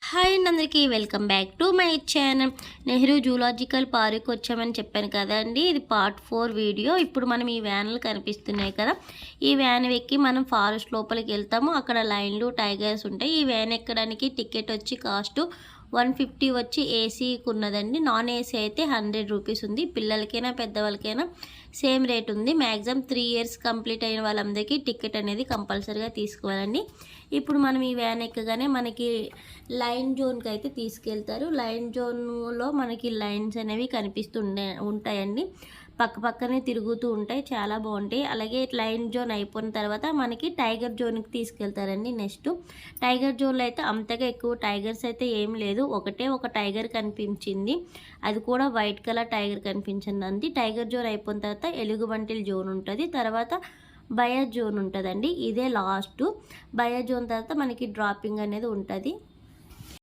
Hi అండి, అందరికీ welcome back to my channel. Nehru zoological park వచ్చామని చెప్పాను కదండి. ఇది పార్ట్ 4 వీడియో. ఇప్పుడు మనం ఈ వ్యాన్లు కనిపిస్తున్నాయి కదా, ఈ వ్యాన్ ఎక్కి మనం ఫారెస్ట్ లోపలికి వెళ్తాము. అక్కడ లైన్లు టైగర్స్ ఉంటాయి. ఈ వ్యాన్ ఎక్కడానికి టికెట్ వచ్చి కాస్ట్ 150 వచ్చి ఏసీకి ఉన్నదండి. నాన్ ఏసీ అయితే 100 రూపీస్ ఉంది. పిల్లలకైనా పెద్దవాళ్ళకైనా సేమ్ రేట్ ఉంది. మ్యాక్సిమం 3 ఇయర్స్ కంప్లీట్ అయిన వాళ్ళందరికీ టికెట్ అనేది కంపల్సరీగా తీసుకోవాలండి. ఇప్పుడు మనం ఈ వ్యాన్ ఎక్కగానే మనకి లైన్ జోన్కి అయితే తీసుకెళ్తారు. లైన్ జోన్లో మనకి లైన్స్ అనేవి ఉంటాయండి. పక్కనే తిరుగుతూ ఉంటాయి, చాలా బాగుంటాయి. అలాగే లైన్ జోన్ అయిపోయిన తర్వాత మనకి టైగర్ జోన్కి తీసుకెళ్తారండి. నెక్స్ట్ టైగర్ జోన్లో అయితే అంతగా ఎక్కువ టైగర్స్ అయితే ఏం లేదు, ఒక టైగర్ కనిపించింది. అది కూడా వైట్ కలర్ టైగర్ కనిపించింది. టైగర్ జోన్ అయిపోయిన తర్వాత ఎలుగుబంటిల జోన్ ఉంటుంది. తర్వాత బయర్ జోన్ ఉంటుందండి. ఇదే లాస్ట్. బయర్ జోన్ తర్వాత మనకి డ్రాపింగ్ అనేది ఉంటుంది.